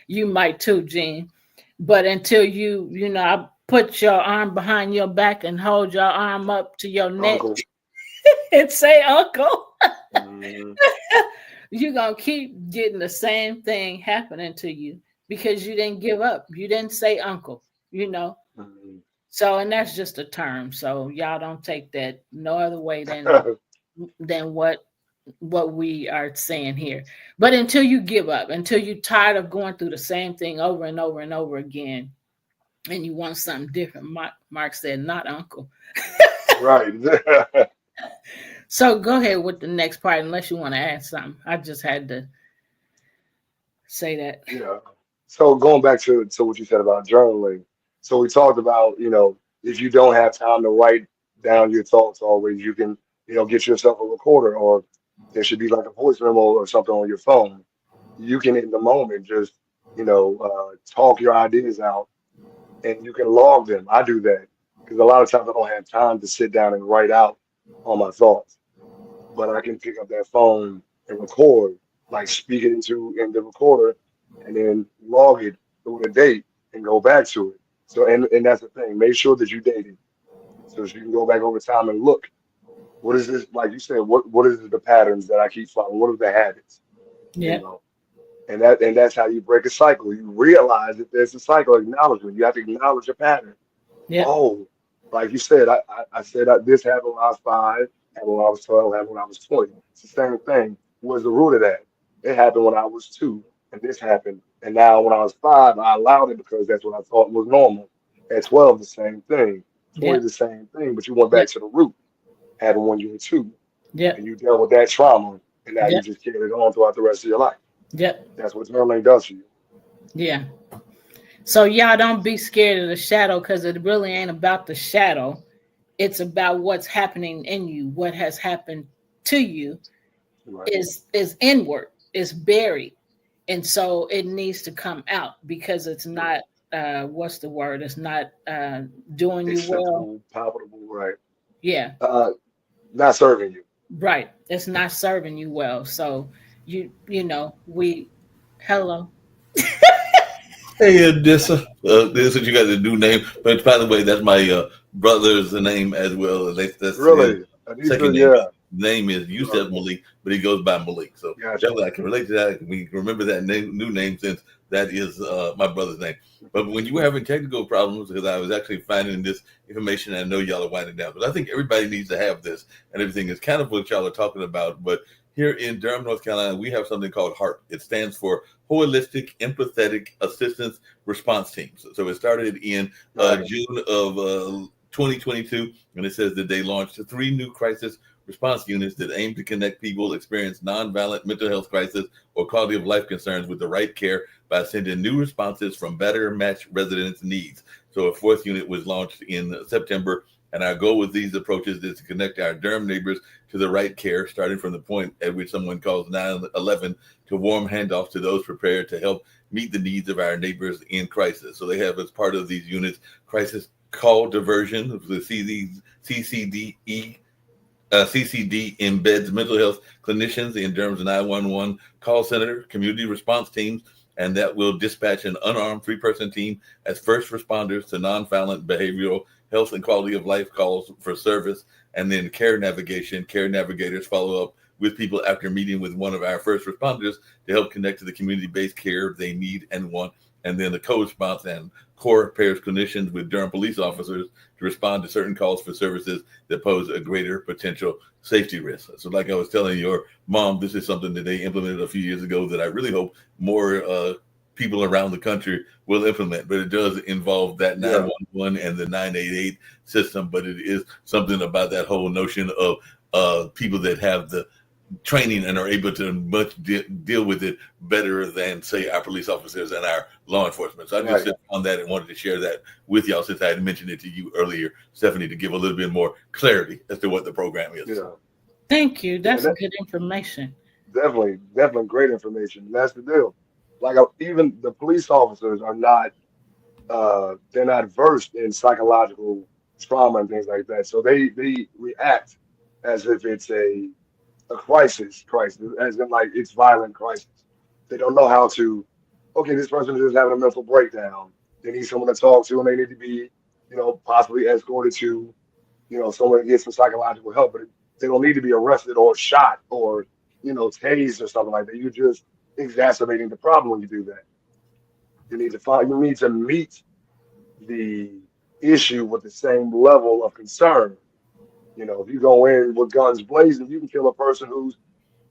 You might too, Jean. But until I put your arm behind your back and hold your arm up to your neck and say, Uncle. Mm-hmm. you're gonna keep getting the same thing happening to you because you didn't give up. You didn't say uncle, you know. Mhm. So, and that's just a term. So y'all don't take that no other way than what we are saying here. But until you give up, until you're tired of going through the same thing over and over and over again, and you want something different, Mark said, not uncle. Right. So go ahead with the next part, unless you want to add something. I just had to say that. Yeah. So going back to what you said about journaling. So we talked about, if you don't have time to write down your thoughts always, you can, get yourself a recorder, or there should be like a voice memo or something on your phone. You can in the moment just, talk your ideas out, and you can log them. I do that because a lot of times I don't have time to sit down and write out all my thoughts, but I can pick up that phone and record, like speak it into in the recorder, and then log it through the date and go back to it. So and that's the thing. Make sure that you date it so that you can go back over time and look. What is this? Like you said, what is the patterns that I keep following? What are the habits? You Yep. know, and that's how you break a cycle. You realize that there's a cycle acknowledgement. You have to acknowledge a pattern. Yep. Oh, like you said, I said this happened when I was 5, happened when I was 12, happened when I was 20. It's the same thing. What's the root of that? It happened when I was 2, and this happened. And now when I was 5, I allowed it because that's what I thought was normal. At 12, the same thing. 20, Yep. the same thing. But you went back Yep. to the root, happened when you were 2, and Yep. you dealt with that trauma, and now you Yep. just carry it on throughout the rest of your life. Yep. That's what journaling does for you. Yeah. So y'all don't be scared of the shadow because it really ain't about the shadow. It's about what's happening in you. What has happened to you Right. is inward, is buried. And so it needs to come out because it's not what's the word? It's not doing you well. Acceptable, palpable, right. Yeah, Uh, not serving you. right. It's not serving you well. So we hello. Hey, Dissa. This is you got a new name, but by the way, that's my brother's name as well. That's his Really? second Anissa, name. yeah. Name is Yusef Right. Malik, but he goes by Malik. So Gotcha. definitely, I can relate to that. We can remember that new name since that is my brother's name. But when you were having technical problems, because I was actually finding this information, I know y'all are winding down, but I think everybody needs to have this, and everything is kind of what y'all are talking about. But here in Durham, North Carolina, we have something called HARP. It stands for Holistic Empathetic Assistance Response Teams. So it started in Right. June of 2022, and it says that they launched 3 new crisis response units that aim to connect people experience nonviolent mental health crisis or quality of life concerns with the right care by sending new responses from better matched residents' needs. So a 4th unit was launched in September, and our goal with these approaches is to connect our Durham neighbors to the right care, starting from the point at which someone calls 911 to warm handoffs to those prepared to help meet the needs of our neighbors in crisis. So they have, as part of these units, crisis call diversion, the CCDE. CCD embeds mental health clinicians in Durham's 911 call center, community response teams, and that will dispatch an unarmed 3-person team as first responders to nonviolent behavioral health and quality of life calls for service, and then care navigation. Care navigators follow up with people after meeting with one of our first responders to help connect to the community-based care they need and want, and then the co-response and core pairs clinicians with Durham police officers to respond to certain calls for services that pose a greater potential safety risk. So like I was telling your mom, this is something that they implemented a few years ago that I really hope more people around the country will implement, but it does involve that Yeah. 911 and the 988 system, but it is something about that whole notion of people that have the training and are able to deal with it better than, say, our police officers and our law enforcement. So I just Right. said on that and wanted to share that with y'all since I had mentioned it to you earlier, Stephanie, to give a little bit more clarity as to what the program is. Yeah. Thank you. Yeah. That's good information. Definitely great information. And that's the deal. Like even the police officers are not they're not versed in psychological trauma and things like that. So they react as if it's a crisis, as in like it's violent crisis. They don't know how to, okay, this person is just having a mental breakdown. They need someone to talk to and they need to be, possibly escorted to, somewhere to get some psychological help. But they don't need to be arrested or shot or tased or something like that. You're just exacerbating the problem when you do that. You need to meet the issue with the same level of concern. If you go in with guns blazing, you can kill a person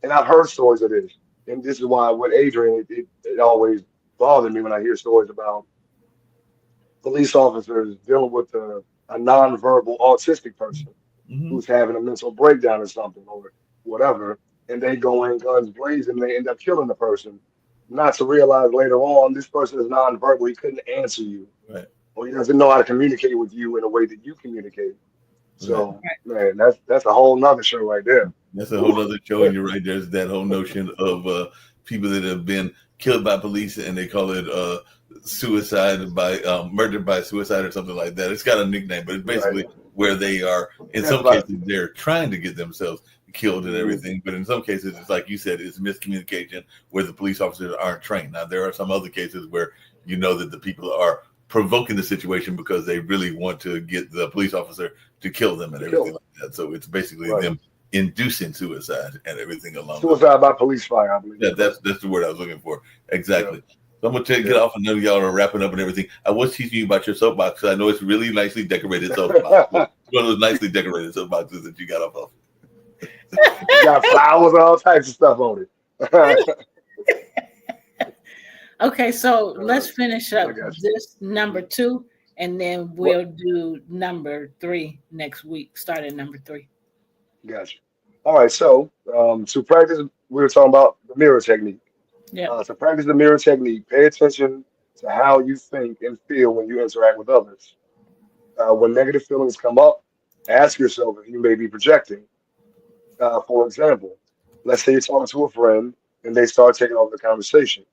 and I've heard stories of this. And this is why with Adrian, it always bothered me when I hear stories about police officers dealing with a nonverbal autistic person Mhm. who's having a mental breakdown or something or whatever, and they go in guns blazing and they end up killing the person, not to realize later on this person is nonverbal. He couldn't answer you, Right. or he doesn't know how to communicate with you in a way that you communicate. Right. So, man, that's a whole nother show right there. That's a whole other show, and you're right. There's that whole notion of people that have been killed by police, and they call it suicide by murder by suicide or something like that. It's got a nickname, but it's basically Right. where they are. In That's some like, cases, they're trying to get themselves killed and mhm, everything, but in some cases, it's like you said, it's miscommunication where the police officers aren't trained. Now, there are some other cases where you know that the people are provoking the situation because they really want to get the police officer to kill them and to kill everything them. like that. So it's basically Right. them inducing suicide and everything along those. Suicide by police fire, I believe. Yeah, that's the word I was looking for. Yeah. Exactly. So I'm gonna get Yeah. off. I know y'all are wrapping up and everything. I was teaching you about your soapbox. I know it's really nicely decorated soapbox. One of those nicely decorated soapboxes that you got off of. You got flowers and all types of stuff on it. Okay, so Uh, let's finish I up got you. this number 2, and then What? we'll do number 3 next week. Start at number 3. Gotcha. All right. So to practice, we were talking about the mirror technique. Yeah. To practice the mirror technique, pay attention to how you think and feel when you interact with others. When negative feelings come up, ask yourself if you may be projecting. For example, let's say you're talking to a friend and they start taking over the conversation.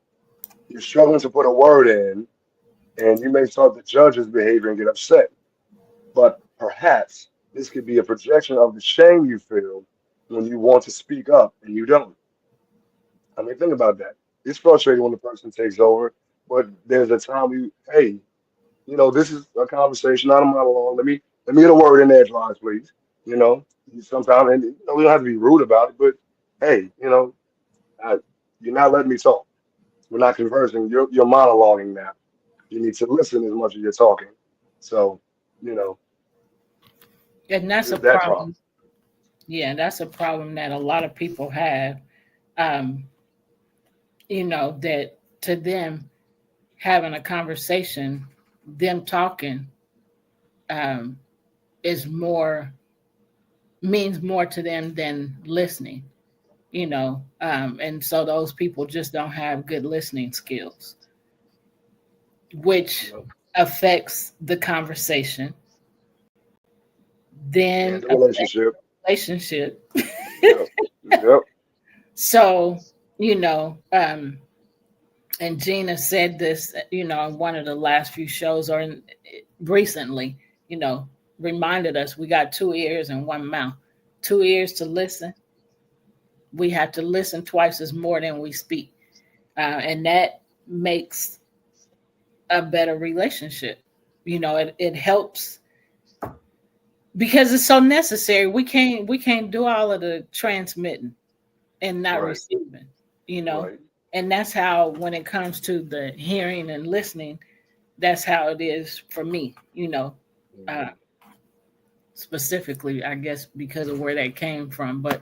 You're struggling to put a word in, and you may start to judge his behavior and get upset. But perhaps this could be a projection of the shame you feel when you want to speak up and you don't. I mean, think about that. It's frustrating when the person takes over, but there's a time hey, this is a conversation, not a monologue. Let me get a word in there, Edgewise, please. You know, sometimes, and we don't have to be rude about it, but hey, I, you're not letting me talk. We're not conversing. You're monologuing now. You need to listen as much as you're talking. So, you know, And that's a there's that problem. problem. Yeah, that's a problem that a lot of people have. Um, that to them, having a conversation, them talking, um, is means more to them than listening. And so those people just don't have good listening skills, which You affects the conversation, and then the affects relationship. the relationship. Yep. Yep. So, and Gina said this, in one of the last few shows recently, you know, reminded us we got 2 ears and 1 mouth. 2 ears to listen. We have to listen twice as more than we speak. And that makes a better relationship. It helps because it's so necessary. We can't do all of the transmitting and not Right. receiving, Right. and that's how, when it comes to the hearing and listening, that's how it is for me, uh, specifically, I guess, because of where that came from. But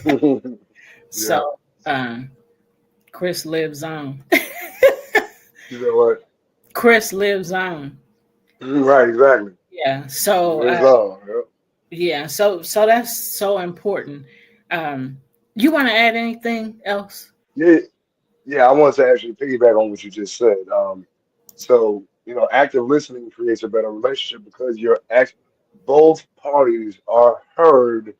Yeah. so Chris lives on. You know what? Chris lives on. Right. Exactly. Yeah. So It's on. Yep. yeah. So that's so important. You want to add anything else? Yeah. Yeah. I want to actually piggyback on what you just said. So active listening creates a better relationship because both parties are heard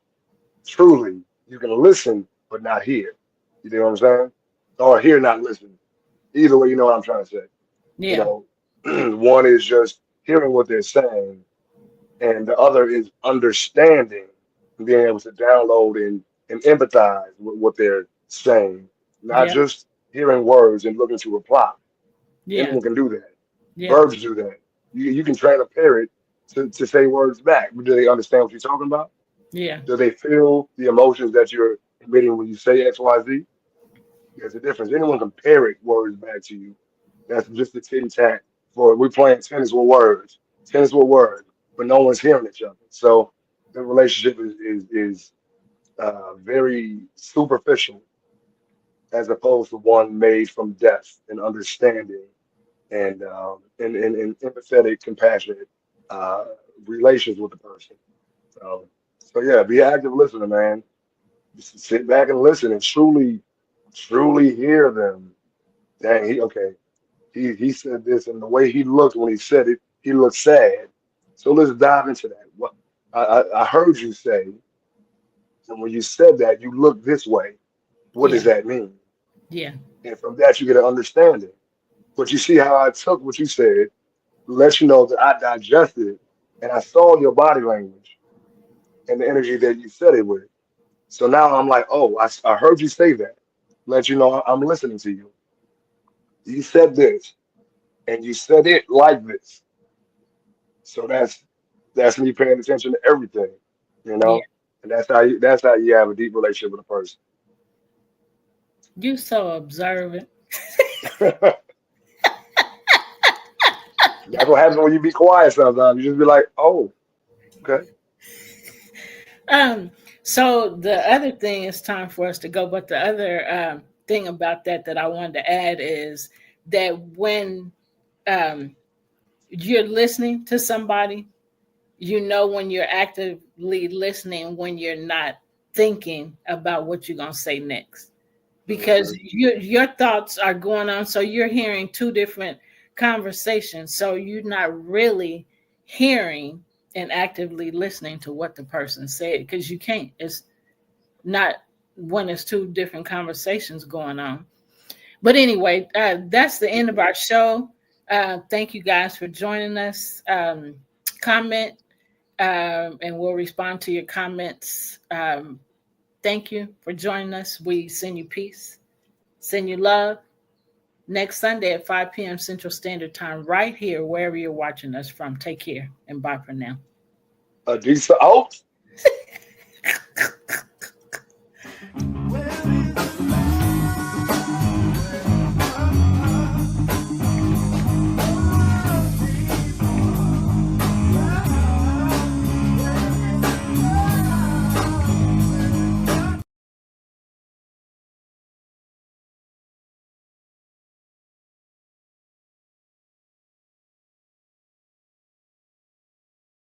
truly. You can listen but not hear. You know what I'm saying? Or hear, not listen. Either way, you know what I'm trying to say. You Yeah. know, one is just hearing what they're saying, and the other is understanding and being able to download and empathize with what they're saying, not Yeah. just hearing words and looking to reply. Yeah. Anyone can do that. Yeah. Birds do that. You can train a parrot to say words back. Do they understand what you're talking about? Yeah. Do they feel the emotions that you're meaning when you say XYZ, there's a difference. Anyone can parrot words back to you. That's just a tin tat for we're playing tennis with words, but no one's hearing each other. So the relationship is very superficial as opposed to one made from depth and understanding and empathetic, compassionate uh, relations with the person. So yeah, be an active listener, man. Just sit back and listen and truly hear them. Dang, okay. He said this, and the way he looked when he said it, he looked sad. So let's dive into that. What I heard you say, and when you said that, you look this way. What does Yeah. that mean? Yeah. And from that, you get an understanding. But you see how I took what you said, let you know that I digested it, and I saw your body language and the energy that you said it with. So now I'm like, oh, I heard you say that. Let you know I'm listening to you. You said this, and you said it like this. So that's me paying attention to everything, you Yeah. know. And that's how you have a deep relationship with a person. You so observant. That's what happens when you be quiet sometimes. You just be like, oh, okay. Um, so the other thing, it's time for us to go, but the other thing about that I wanted to add is that when um, you're listening to somebody, you know when you're actively listening, when you're not thinking about what you're going to say next. Because Mhm. your thoughts are going on. So you're hearing two different conversations. So you're not really hearing and actively listening to what the person said because you can't. It's not when it's two different conversations going on. But anyway, that's the end of our show. Thank you guys for joining us. Comment and we'll respond to your comments. Thank you for joining us. We send you peace, send you love. Next Sunday at 5 p.m. Central Standard Time, right here, wherever you're watching us from. Take care and bye for now. Adisa out.